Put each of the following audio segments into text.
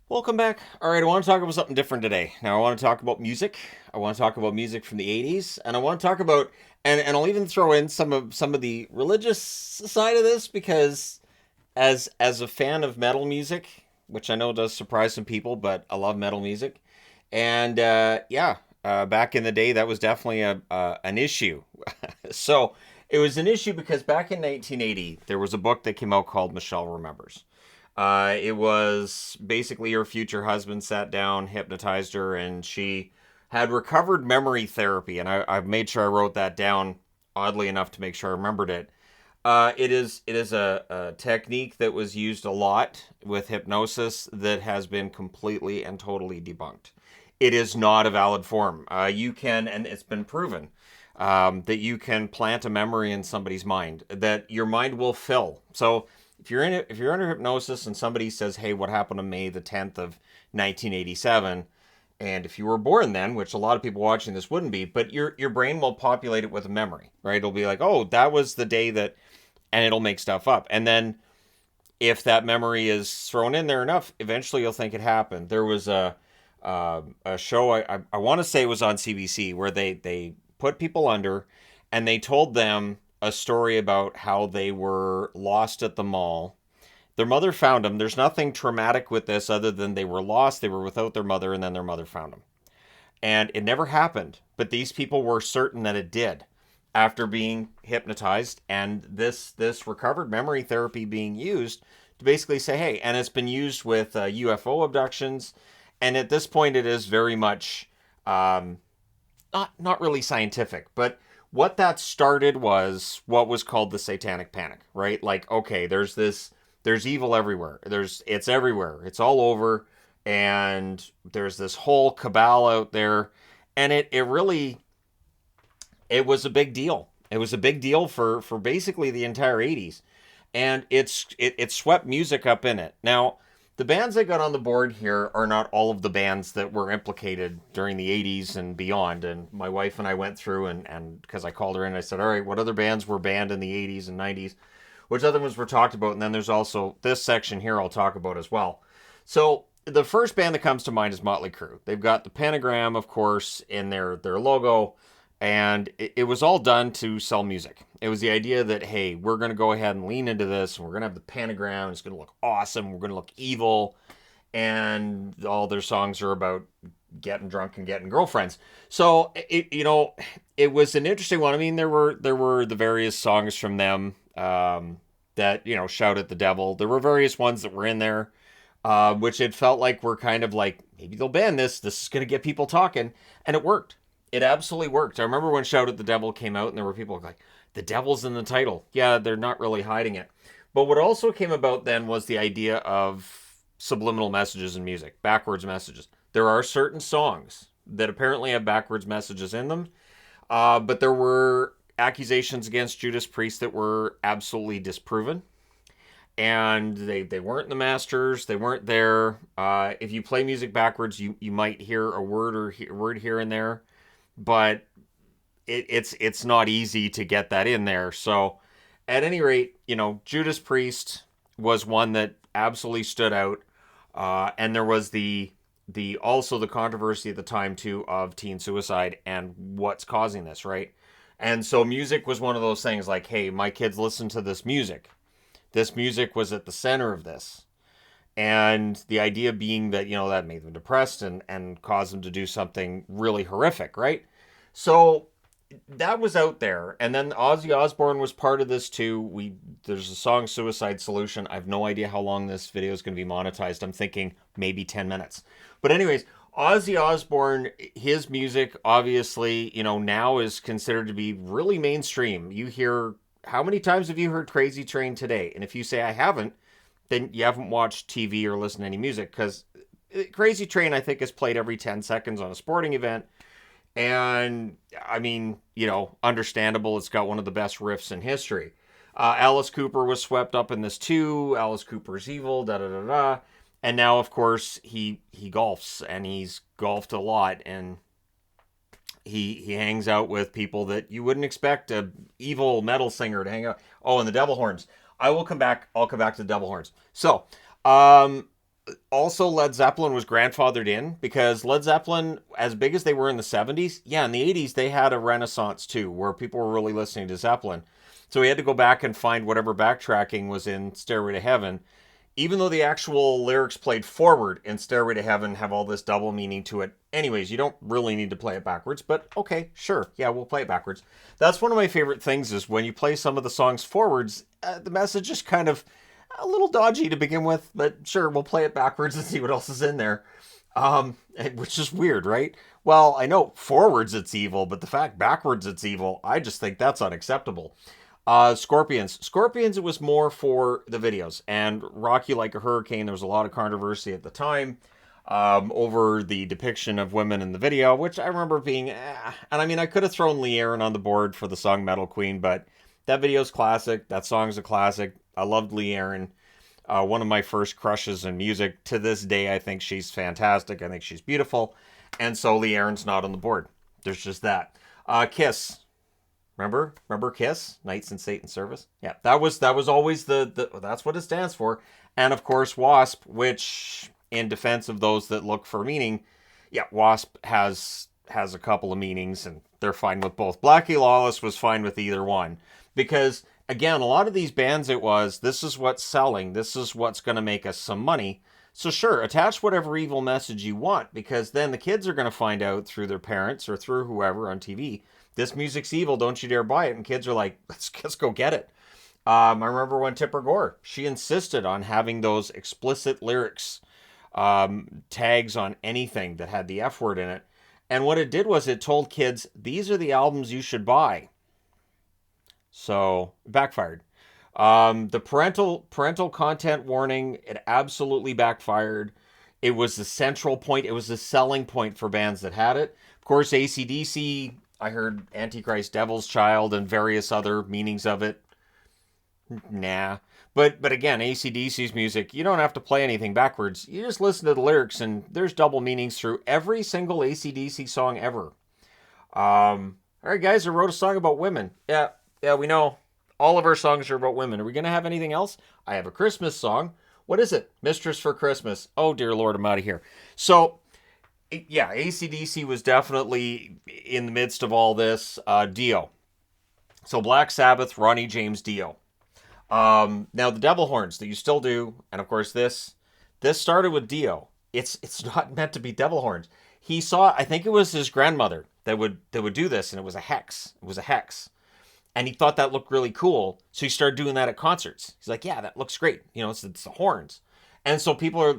Welcome back. All right, I want to talk about something different today. Now, I want to talk about music. I want to talk about music from the '80s, and I want to talk about and I'll even throw in some of the religious side of this because as a fan of metal music, which I know does surprise some people, but I love metal music, and back in the day, that was definitely a an issue. So it was an issue because back in 1980, there was a book that came out called Michelle Remembers. It was basically her future husband sat down, hypnotized her, and she had recovered memory therapy. And I've made sure I wrote that down, oddly enough, to make sure I remembered it. It is a technique that was used a lot with hypnosis that has been completely and totally debunked. It is not a valid form. You can, and it's been proven that you can plant a memory in somebody's mind that your mind will fill. So if you're under hypnosis and somebody says, "Hey, what happened on May 10th, 1987?" And if you were born then, which a lot of people watching this wouldn't be, but your brain will populate it with a memory, right? It'll be like, "Oh, that was the day that," and it'll make stuff up. And then if that memory is thrown in there enough, eventually you'll think it happened. There was a show I want to say it was on CBC where they put people under and they told them a story about how they were lost at the mall. Their mother found them. There's nothing traumatic with this other than they were lost. They were without their mother, and then their mother found them. And it never happened, but these people were certain that it did after being hypnotized, and this recovered memory therapy being used to basically say, hey, and it's been used with UFO abductions, and at this point it is very much not really scientific, but what that started was what was called the Satanic Panic, right? Like, okay, there's evil everywhere. It's everywhere. It's all over, and there's this whole cabal out there, and it really it was a big deal. It was a big deal for basically the entire '80s, and it swept music up in it. Now, the bands I got on the board here are not all of the bands that were implicated during the '80s and beyond. And my wife and I went through and because I called her in, I said, all right, what other bands were banned in the '80s and '90s? Which other ones were talked about? And then there's also this section here I'll talk about as well. So the first band that comes to mind is Motley Crue. They've got the pentagram, of course, in their logo, and it was all done to sell music. It was the idea that, hey, we're going to go ahead and lean into this, and we're going to have the pentagram. It's going to look awesome. We're going to look evil, and all their songs are about getting drunk and getting girlfriends. So it was an interesting one. I mean, there were the various songs from them that shout at the devil. There were various ones that were in there, which it felt like were kind of like, maybe they'll ban this. This is going to get people talking, and it worked. It absolutely worked. I remember when Shout at the Devil came out, and there were people like, the devil's in the title. Yeah, they're not really hiding it. But what also came about then was the idea of subliminal messages in music, backwards messages. There are certain songs that apparently have backwards messages in them, but there were accusations against Judas Priest that were absolutely disproven. And they weren't the masters. They weren't there. If you play music backwards, you might hear a word here and there, but it's not easy to get that in there. So, at any rate, Judas Priest was one that absolutely stood out, and there was the also the controversy at the time too of teen suicide and what's causing this, right? And so music was one of those things like, hey, my kids listen to this music. This music was at the center of this. And the idea being that, that made them depressed and caused them to do something really horrific, right? So that was out there. And then Ozzy Osbourne was part of this too. There's a song Suicide Solution. I have no idea how long this video is going to be monetized. I'm thinking maybe 10 minutes. But anyways, Ozzy Osbourne, his music obviously, now is considered to be really mainstream. You hear, how many times have you heard Crazy Train today? And if you say I haven't, then you haven't watched TV or listened to any music, because Crazy Train, I think, is played every 10 seconds on a sporting event. And I mean, understandable. It's got one of the best riffs in history. Alice Cooper was swept up in this too. Alice Cooper's evil, da da da da. And now, of course, he golfs, and he's golfed a lot, and he hangs out with people that you wouldn't expect a evil metal singer to hang out. Oh, and the devil horns. I'll come back to the devil horns. So, Also, Led Zeppelin was grandfathered in because Led Zeppelin, as big as they were in the 70s, yeah, in the 80s, they had a renaissance too, where people were really listening to Zeppelin. So we had to go back and find whatever backtracking was in Stairway to Heaven. Even though the actual lyrics played forward in Stairway to Heaven have all this double meaning to it. Anyways, you don't really need to play it backwards, but okay, sure. Yeah, we'll play it backwards. That's one of my favorite things is when you play some of the songs forwards, the message is kind of a little dodgy to begin with, but sure, we'll play it backwards and see what else is in there. Which is weird, right? Well, I know forwards it's evil, but the fact backwards it's evil, I just think that's unacceptable. Scorpions. Scorpions, it was more for the videos. And Rock You Like a Hurricane, there was a lot of controversy at the time over the depiction of women in the video, which I remember being, and I mean, I could have thrown Lee Aaron on the board for the song Metal Queen, but that video's classic. That song's a classic. I loved Lee Aaron. One of my first crushes in music. To this day, I think she's fantastic. I think she's beautiful. And so Lee Aaron's not on the board. There's just that. Kiss. Remember Kiss? Knights in Satan's Service? Yeah, that was always the that's what it stands for. And of course Wasp, which in defense of those that look for meaning, yeah, Wasp has a couple of meanings and they're fine with both. Blackie Lawless was fine with either one. Because again, a lot of these bands this is what's selling, this is what's gonna make us some money. So sure, attach whatever evil message you want, because then the kids are gonna find out through their parents or through whoever on TV, this music's evil, don't you dare buy it. And kids are like, let's go get it. I remember when Tipper Gore, she insisted on having those explicit lyrics, tags on anything that had the F word in it. And what it did was it told kids, these are the albums you should buy. So, it backfired. The parental content warning, it absolutely backfired. It was the central point. It was the selling point for bands that had it. Of course, AC/DC, I heard Antichrist, Devil's Child, and various other meanings of it. Nah. But again, AC/DC's music, you don't have to play anything backwards. You just listen to the lyrics, and there's double meanings through every single AC/DC song ever. All right, guys, I wrote a song about women. Yeah, we know. All of our songs are about women. Are we going to have anything else? I have a Christmas song. What is it? Mistress for Christmas. Oh, dear Lord, I'm out of here. So, yeah, AC/DC was definitely in the midst of all this. Dio. So Black Sabbath, Ronnie James Dio. Now the Devil Horns that you still do, and of course this started with Dio. It's not meant to be devil horns. He saw, I think it was his grandmother that would do this, and it was a hex. It was a hex. And he thought that looked really cool, so he started doing that at concerts. He's like, yeah, that looks great. You know, it's the horns. And so people are,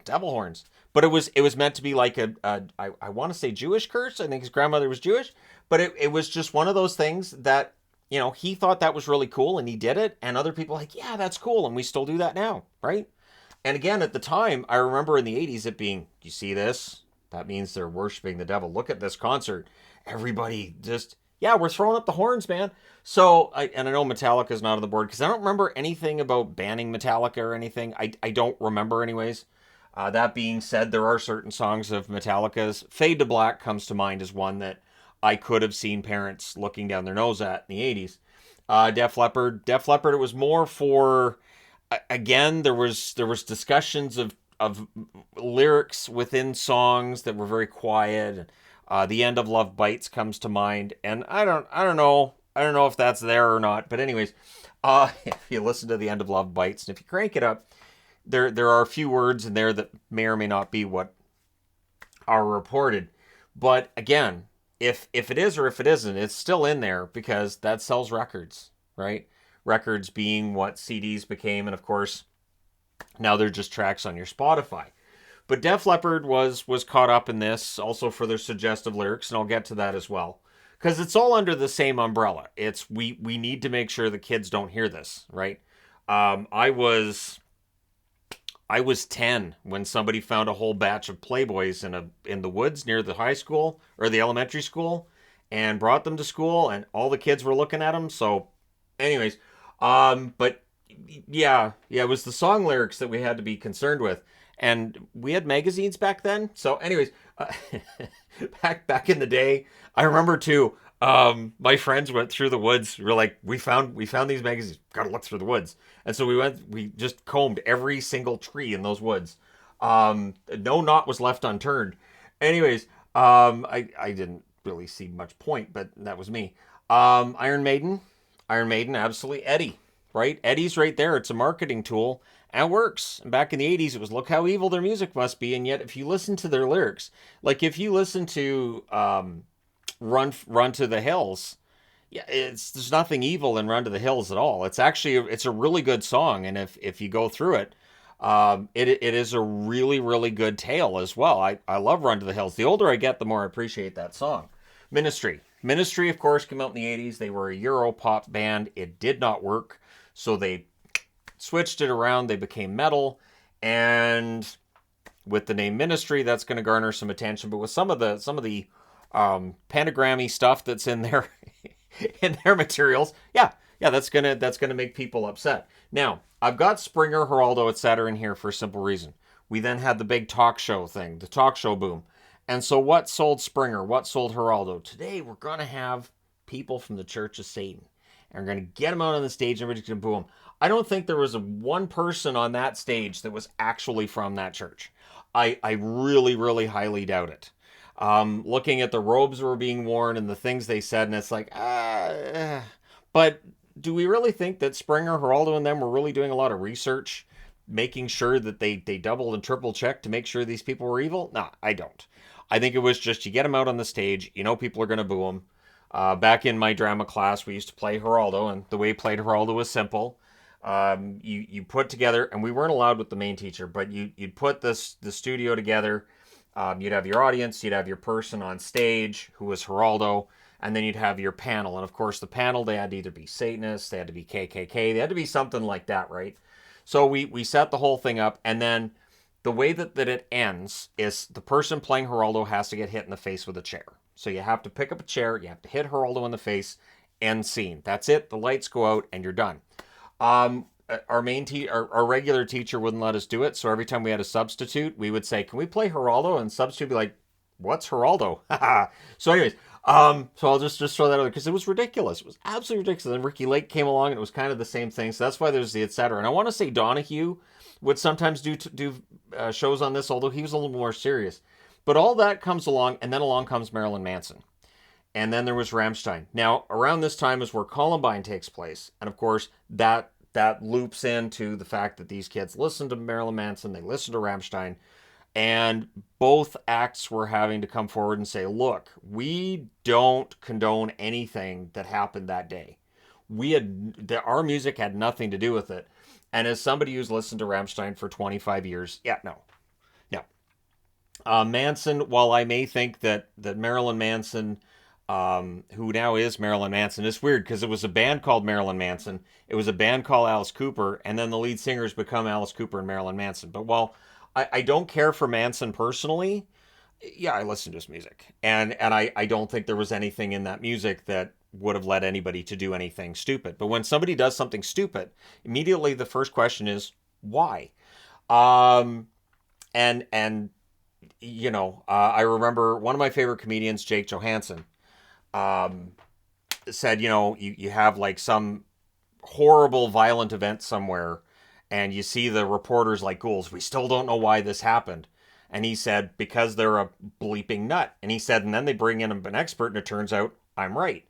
devil horns. But it was meant to be like I want to say Jewish curse. I think his grandmother was Jewish. But it was just one of those things that, he thought that was really cool and he did it. And other people like, yeah, that's cool. And we still do that now, right? And again, at the time, I remember in the 80s it being, you see this? That means they're worshiping the devil. Look at this concert. Everybody just, yeah, we're throwing up the horns, man. So, I know Metallica's not on the board because I don't remember anything about banning Metallica or anything. I don't remember anyways. That being said, there are certain songs of Metallica's. Fade to Black comes to mind as one that I could have seen parents looking down their nose at in the 80s. Def Leppard, it was more for, again, there was discussions of lyrics within songs that were very quiet. The End of Love Bites comes to mind, and I don't know if that's there or not. But anyways, if you listen to The End of Love Bites, and if you crank it up, there are a few words in there that may or may not be what are reported. But again, if it is or if it isn't, it's still in there because that sells records, right? Records being what CDs became, and of course, now they're just tracks on your Spotify. But Def Leppard was caught up in this also for their suggestive lyrics, and I'll get to that as well. Because it's all under the same umbrella. It's we need to make sure the kids don't hear this, right? I was 10 when somebody found a whole batch of Playboys in the woods near the high school or the elementary school and brought them to school, and all the kids were looking at them. So anyways, but yeah, it was the song lyrics that we had to be concerned with. And we had magazines back then. So anyways, back in the day, I remember too, my friends went through the woods. We were like, we found these magazines. Got to look through the woods. And so we just combed every single tree in those woods. No knot was left unturned. Anyways, I didn't really see much point, but that was me. Iron Maiden, Iron Maiden, absolutely. Eddie, right? Eddie's right there. It's a marketing tool and it works. And back in the 80s, it was look how evil their music must be. And yet, if you listen to their lyrics, like if you listen to Run to the Hills, yeah, it's there's nothing evil in Run to the Hills at all. It's actually it's a really good song, and if you go through it, it is a really really good tale as well. I love Run to the Hills. The older I get, the more I appreciate that song. Ministry, of course, came out in the 80s. They were a Euro pop band. It did not work, so they switched it around. They became metal, and with the name Ministry, that's going to garner some attention. But with some of the pentagrammy stuff that's in there in their materials, yeah, that's gonna make people upset. Now, I've got Springer, Geraldo, etc. in here for a simple reason. We then had the big talk show thing, the talk show boom. And so what sold Springer? What sold Geraldo? Today we're gonna have people from the Church of Satan. And we're gonna get them out on the stage and everybody's gonna boo them. I don't think there was one person on that stage that was actually from that church. I really, really highly doubt it. Looking at the robes that were being worn and the things they said, and it's like, but do we really think that Springer, Geraldo, and them were really doing a lot of research, making sure that they doubled and triple checked to make sure these people were evil? No, I don't. I think it was just you get them out on the stage, you know people are going to boo them. Back in my drama class, we used to play Geraldo, and the way we played Geraldo was simple. You put together, and we weren't allowed with the main teacher, but you'd put the studio together. You'd have your audience, you'd have your person on stage who was Geraldo, and then you'd have your panel. And of course, the panel, they had to either be Satanists, they had to be KKK, they had to be something like that, right? So we set the whole thing up, and then the way that it ends is the person playing Geraldo has to get hit in the face with a chair. So you have to pick up a chair, you have to hit Geraldo in the face, end scene. That's it. The lights go out, and you're done. Our regular teacher wouldn't let us do it, so every time we had a substitute, we would say, "Can we play Geraldo?" And substitute would be like, "What's Geraldo?" So, anyways, so I'll just throw that out because it was ridiculous. It was absolutely ridiculous. And Ricky Lake came along, and it was kind of the same thing. So that's why there's the etc. And I want to say Donahue would sometimes do shows on this, although he was a little more serious. But all that comes along, and then along comes Marilyn Manson. And then there was Rammstein. Now, around this time is where Columbine takes place. And of course, that loops into the fact that these kids listen to Marilyn Manson, they listen to Rammstein, and both acts were having to come forward and say, look, we don't condone anything that happened that day. Our music had nothing to do with it. And as somebody who's listened to Rammstein for 25 years, yeah, no. Manson, while I may think that Marilyn Manson, who now is Marilyn Manson, it's weird because it was a band called Marilyn Manson, it was a band called Alice Cooper, and then the lead singers become Alice Cooper and Marilyn Manson. But while I don't care for Manson personally, yeah, I listen to his music, and I don't think there was anything in that music that would have led anybody to do anything stupid. But when somebody does something stupid, immediately the first question is why. And I remember one of my favorite comedians, Jake Johansson, said, you have like some horrible violent event somewhere, and you see the reporters like ghouls. We still don't know why this happened. And he said, because they're a bleeping nut. And he said, and then they bring in an expert, and it turns out I'm right.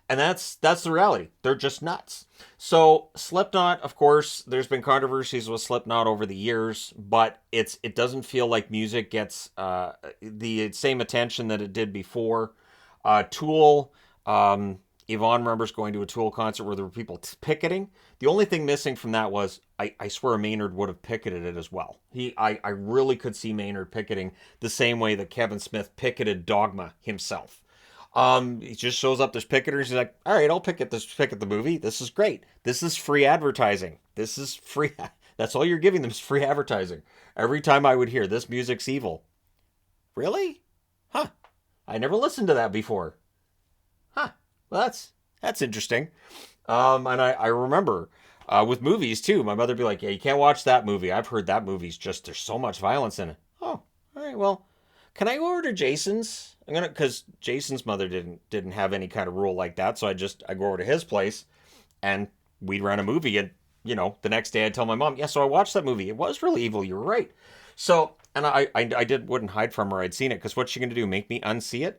And that's the reality. They're just nuts. So Slipknot, of course, there's been controversies with Slipknot over the years, but it doesn't feel like music gets the same attention that it did before. Tool, Yvonne remembers going to a Tool concert where there were people picketing. The only thing missing from that was, I swear Maynard would have picketed it as well. I really could see Maynard picketing the same way that Kevin Smith picketed Dogma himself. He just shows up, there's picketers, he's like, all right, I'll picket the movie. This is great. This is free advertising. This is free. That's all you're giving them is free advertising. Every time I would hear, this music's evil. Really? Huh. I never listened to that before. Huh. Well, that's interesting. And I remember with movies too, my mother would be like, yeah, you can't watch that movie. I've heard that movie's just, there's so much violence in it. Oh, all right, well, can I go over to Jason's? Because Jason's mother didn't have any kind of rule like that, so I go over to his place, and we'd rent a movie, and the next day I'd tell my mom, yeah, so I watched that movie. It was really evil. You were right. So, and wouldn't hide from her. I'd seen it because what's she going to do? Make me unsee it?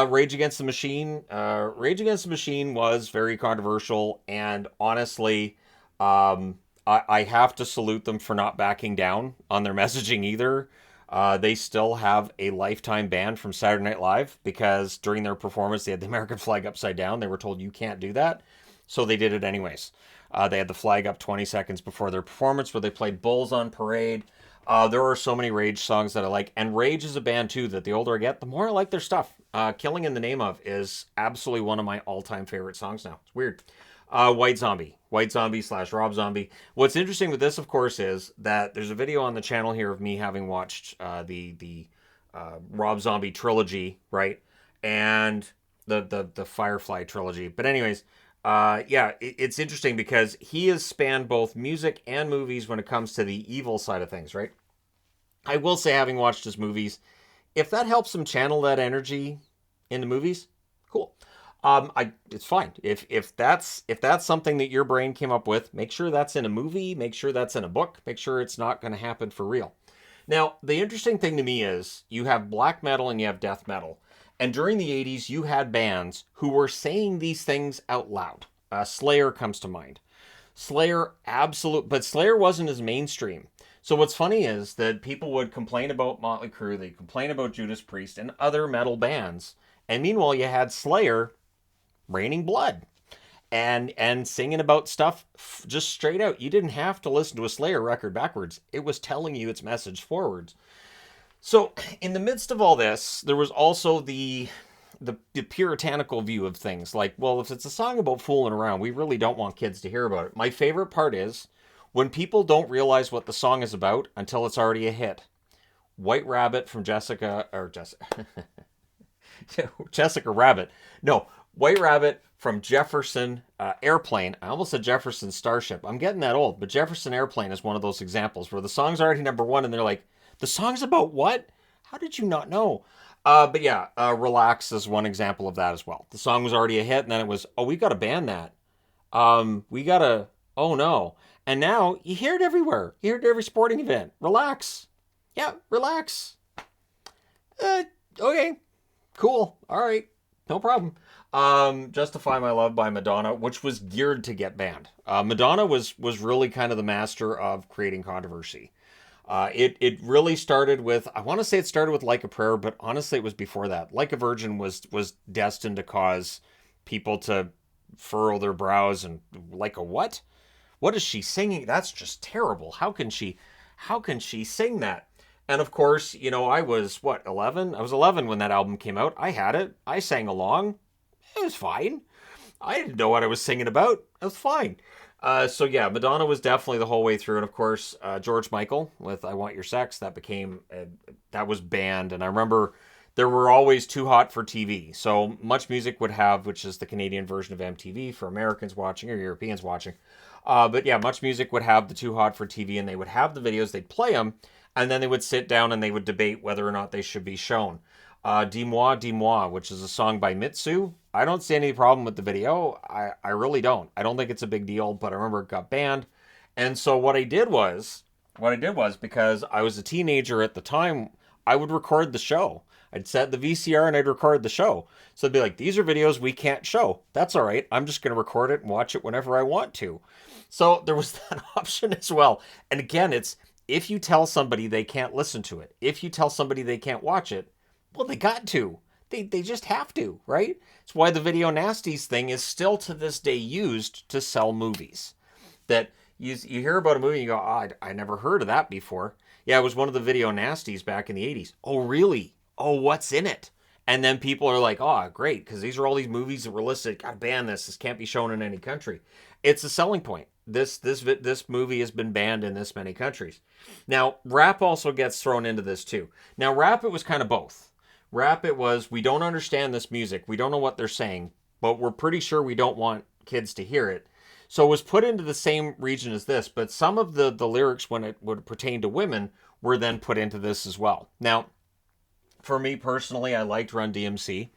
Rage Against the Machine. Rage Against the Machine was very controversial, and honestly, I have to salute them for not backing down on their messaging either. They still have a lifetime ban from Saturday Night Live because during their performance they had the American flag upside down. They were told you can't do that, so they did it anyways. They had the flag up 20 seconds before their performance where they played Bulls on Parade. There are so many Rage songs that I like, and Rage is a band too that the older I get, the more I like their stuff. Killing in the Name of is absolutely one of my all-time favorite songs now. It's weird. White Zombie slash Rob Zombie. What's interesting with this, of course, is that there's a video on the channel here of me having watched the Rob Zombie trilogy, right, and the Firefly trilogy. But anyways, yeah, it's interesting because he has spanned both music and movies when it comes to the evil side of things, right? I will say, having watched his movies, if that helps him channel that energy into movies, cool. It's fine. If that's something that your brain came up with, make sure that's in a movie, make sure that's in a book, make sure it's not going to happen for real. Now, the interesting thing to me is you have black metal and you have death metal. And during the 80s, you had bands who were saying these things out loud. Slayer comes to mind. But Slayer wasn't as mainstream. So what's funny is that people would complain about Motley Crue, they complain about Judas Priest and other metal bands. And meanwhile, you had Slayer raining blood and singing about stuff just straight out. You didn't have to listen to a Slayer record backwards. It was telling you its message forwards. So, in the midst of all this, there was also the puritanical view of things. Like, well, if it's a song about fooling around, we really don't want kids to hear about it. My favorite part is when people don't realize what the song is about until it's already a hit. White Rabbit from Jessica Rabbit. No, White Rabbit from Jefferson Airplane. I almost said Jefferson Starship. I'm getting that old, but Jefferson Airplane is one of those examples where the song's already number one and they're like, the song's about what? How did you not know? But yeah, Relax is one example of that as well. The song was already a hit and then it was, oh, we got to ban that. We got to, oh no. And now you hear it everywhere. You hear it at every sporting event. Relax. Yeah, relax. Okay, cool. All right, no problem. Justify My Love by Madonna, which was geared to get banned. Madonna was really kind of the master of creating controversy. It really started with, I want to say it started with Like a Prayer, but honestly it was before that. Like a Virgin was destined to cause people to furrow their brows and like a what? What is she singing? That's just terrible. How can she sing that? And of course, I was what, 11? I was 11 when that album came out. I had it. I sang along. It was fine. I didn't know what I was singing about. It was fine. So yeah, Madonna was definitely the whole way through, and of course George Michael with "I Want Your Sex" that was banned, and I remember there were always Too Hot for TV. So Much Music would have, which is the Canadian version of MTV for Americans watching or Europeans watching. But yeah, Much Music would have the Too Hot for TV, and they would have the videos, they'd play them, and then they would sit down and they would debate whether or not they should be shown. Dis-moi, which is a song by Mitsu. I don't see any problem with the video. I really don't. I don't think it's a big deal, but I remember it got banned. And so what I did was because I was a teenager at the time, I would record the show. I'd set the VCR and I'd record the show. So it'd be like, these are videos we can't show. That's all right. I'm just going to record it and watch it whenever I want to. So there was that option as well. And again, it's if you tell somebody they can't listen to it, if you tell somebody they can't watch it, well, they got to. They just have to, right? It's why the video nasties thing is still to this day used to sell movies. That you hear about a movie and you go, oh, I never heard of that before. Yeah, it was one of the video nasties back in the 80s. Oh, really? Oh, what's in it? And then people are like, oh, great, because these are all these movies that were listed. Gotta ban this. This can't be shown in any country. It's a selling point. This movie has been banned in this many countries. Now, rap also gets thrown into this too. Now, rap, it was kind of both. Rap, it was, we don't understand this music. We don't know what they're saying, but we're pretty sure we don't want kids to hear it. So it was put into the same region as this, but some of the lyrics, when it would pertain to women, were then put into this as well. Now, for me personally, I liked Run DMC.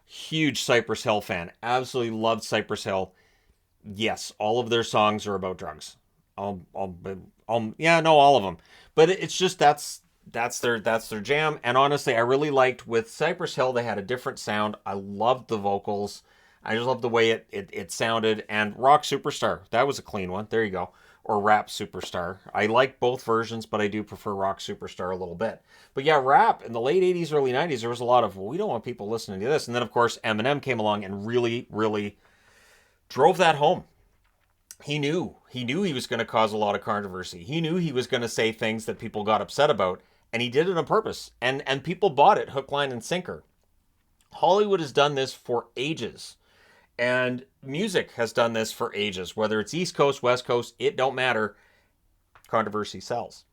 Huge Cypress Hill fan. Absolutely loved Cypress Hill. Yes, all of their songs are about drugs. Yeah, no, all of them. But it's just that's their jam. And honestly, I really liked with Cypress Hill. They had a different sound. I loved the vocals. I just loved the way it sounded. And Rock Superstar, that was a clean one. There you go. Or Rap Superstar. I like both versions, but I do prefer Rock Superstar a little bit. But yeah, rap in the late 80s, early 90s, there was a lot of, well, we don't want people listening to this. And then, of course, Eminem came along and really, really drove that home. He knew he was going to cause a lot of controversy. He knew he was going to say things that people got upset about, and he did it on purpose. And people bought it hook, line, and sinker. Hollywood has done this for ages. And music has done this for ages. Whether it's East Coast, West Coast, it don't matter. Controversy sells.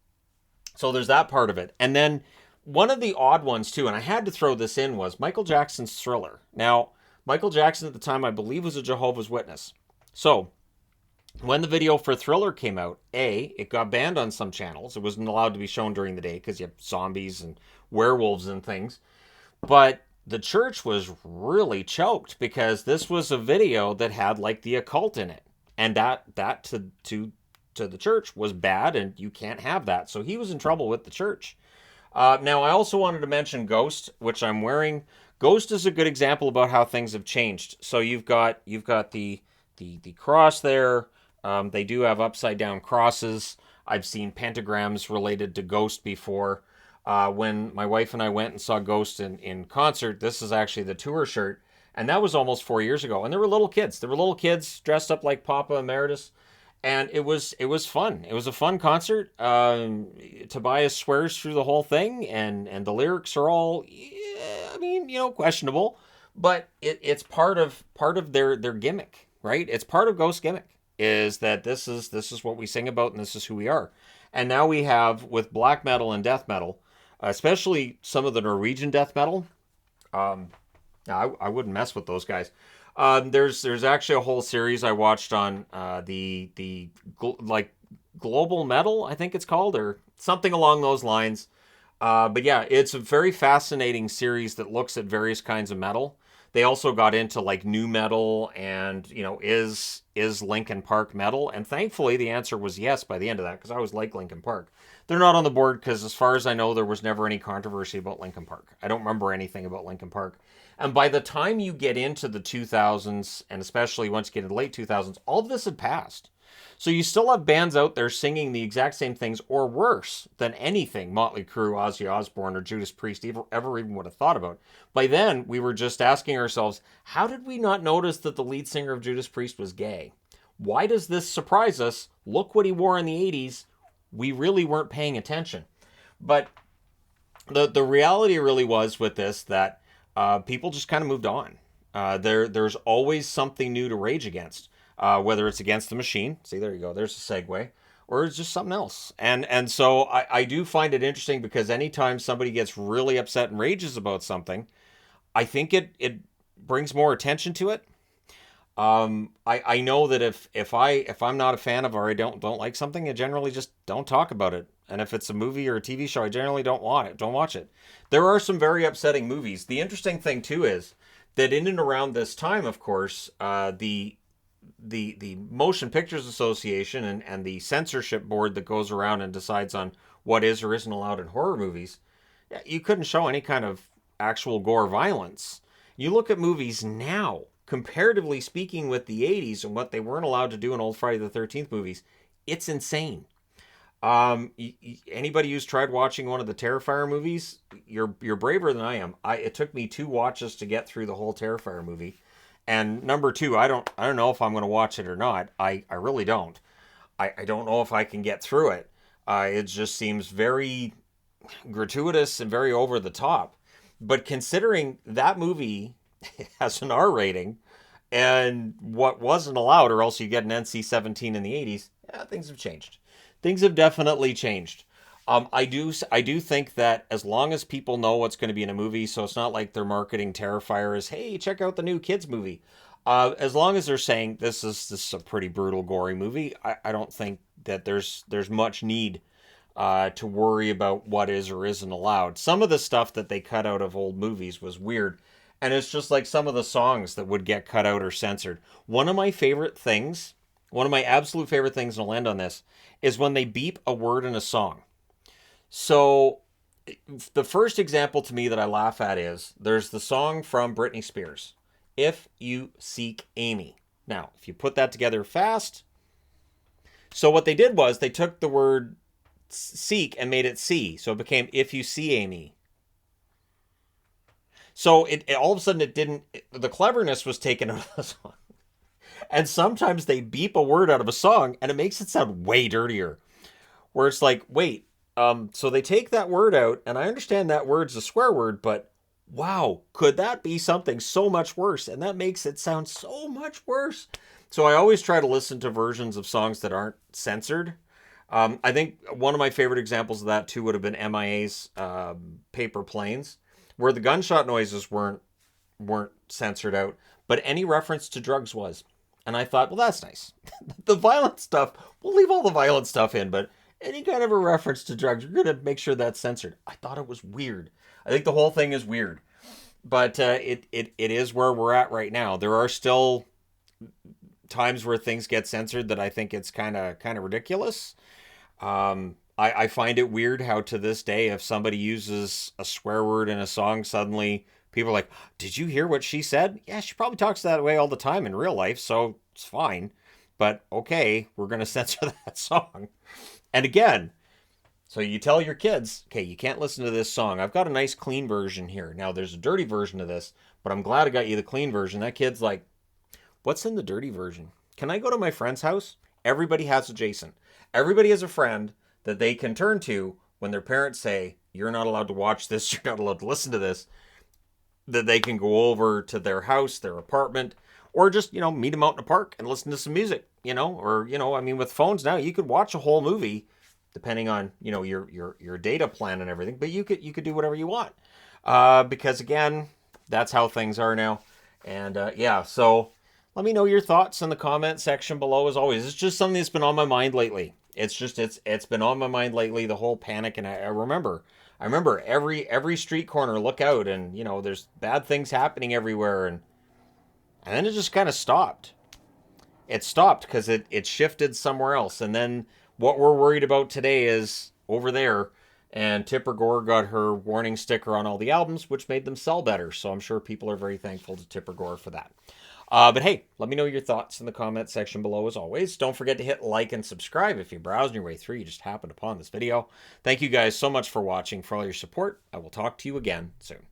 So there's that part of it. And then one of the odd ones too, and I had to throw this in, was Michael Jackson's Thriller. Now, Michael Jackson at the time, I believe, was a Jehovah's Witness. So when the video for Thriller came out, it got banned on some channels. It wasn't allowed to be shown during the day because you have zombies and werewolves and things. But the church was really choked because this was a video that had like the occult in it. And that to the church was bad, and you can't have that. So he was in trouble with the church. Now, I also wanted to mention Ghost, which I'm wearing. Ghost is a good example about how things have changed. So you've got the cross there. They do have upside down crosses. I've seen pentagrams related to Ghost before. When my wife and I went and saw Ghost in concert, this is actually the tour shirt, and that was almost 4 years ago. And there were little kids. There were little kids dressed up like Papa Emeritus, and it was fun. It was a fun concert. Tobias swears through the whole thing, and the lyrics are all, yeah, I mean, questionable, but it's part of their gimmick, right? It's part of Ghost gimmick is that this is what we sing about, and this is who we are. And now we have with black metal and death metal, especially some of the Norwegian death metal. I wouldn't mess with those guys. There's actually a whole series I watched on like global metal, I think it's called, or something along those lines. But yeah, it's a very fascinating series that looks at various kinds of metal. They also got into like new metal and, is Linkin Park metal? And thankfully the answer was yes by the end of that, because I always like Linkin Park. They're not on the board because as far as I know, there was never any controversy about Linkin Park. I don't remember anything about Linkin Park. And by the time you get into the 2000s, and especially once you get into the late 2000s, all of this had passed. So you still have bands out there singing the exact same things or worse than anything Motley Crue, Ozzy Osbourne, or Judas Priest ever even would have thought about. By then, we were just asking ourselves, how did we not notice that the lead singer of Judas Priest was gay? Why does this surprise us? Look what he wore in the 80s. We really weren't paying attention. But the reality really was with this that people just kind of moved on. There's always something new to rage against. Whether it's against the machine, see, there you go, there's a segue, or it's just something else. And so I do find it interesting because anytime somebody gets really upset and rages about something, I think it brings more attention to it. I know that if I'm not a fan of, or I don't like something, I generally just don't talk about it. And if it's a movie or a TV show, I generally don't watch it. There are some very upsetting movies. The interesting thing too is that in and around this time, of course, the Motion Pictures Association and the censorship board that goes around and decides on what is or isn't allowed in horror movies, you couldn't show any kind of actual gore violence. You look at movies now, comparatively speaking with the 80s and what they weren't allowed to do in old Friday the 13th movies, it's insane. Anybody who's tried watching one of the Terrifier movies, you're braver than I am. It took me 2 watches to get through the whole Terrifier movie. And number 2, I don't know if I'm going to watch it or not. I really don't. I don't know if I can get through it. It just seems very gratuitous and very over the top. But considering that movie has an R rating and what wasn't allowed, or else you get an NC-17 in the 80s, yeah, things have changed. Things have definitely changed. I do think that as long as people know what's going to be in a movie, so it's not like they're marketing Terrifier as, hey, check out the new kids movie. As long as they're saying this is a pretty brutal, gory movie, I don't think that there's much need to worry about what is or isn't allowed. Some of the stuff that they cut out of old movies was weird, and it's just like some of the songs that would get cut out or censored. One of my absolute favorite things, and I'll end on this, is when they beep a word in a song. So The first example to me that I laugh at is there's the song from Britney Spears, If You Seek Amy. Now, if you put that together fast, so what they did was they took the word seek and made it see. So it became If You See Amy. So it all of a sudden it didn't, the cleverness was taken out of the song. And sometimes they beep a word out of a song and it makes it sound way dirtier. Where it's like, wait, so they take that word out, and I understand that word's a swear word, but wow, could that be something so much worse? And that makes it sound so much worse. So I always try to listen to versions of songs that aren't censored. I think one of my favorite examples of that too would have been MIA's Paper Planes, where the gunshot noises weren't censored out, but any reference to drugs was. And I thought, well, that's nice. The violent stuff, we'll leave all the violent stuff in, but any kind of a reference to drugs, we're going to make sure that's censored. I thought it was weird. I think the whole thing is weird. But it is where we're at right now. There are still times where things get censored that I think it's kind of ridiculous. I find it weird how to this day, if somebody uses a swear word in a song, suddenly people are like, did you hear what she said? Yeah, she probably talks that way all the time in real life, so it's fine. But okay, we're going to censor that song. And again, so you tell your kids, okay, you can't listen to this song. I've got a nice clean version here. Now, there's a dirty version of this, but I'm glad I got you the clean version. That kid's like, what's in the dirty version? Can I go to my friend's house? Everybody has a Jason. Everybody has a friend that they can turn to when their parents say, you're not allowed to watch this, you're not allowed to listen to this, that they can go over to their house, their apartment, or just, meet them out in a park and listen to some music, or, I mean, with phones now, you could watch a whole movie depending on, your data plan and everything, but you could do whatever you want. Because again, that's how things are now. And, yeah, so let me know your thoughts in the comment section below. As always, it's just something that's been on my mind lately. It's been on my mind lately, the whole panic. And I remember every street corner, look out, and, there's bad things happening everywhere. And then it just kind of stopped. It stopped because it shifted somewhere else. And then what we're worried about today is over there. And Tipper Gore got her warning sticker on all the albums, which made them sell better. So I'm sure people are very thankful to Tipper Gore for that. But hey, let me know your thoughts in the comment section below as always. Don't forget to hit like and subscribe if you're browsing your way through. You just happened upon this video. Thank you guys so much for watching, for all your support. I will talk to you again soon.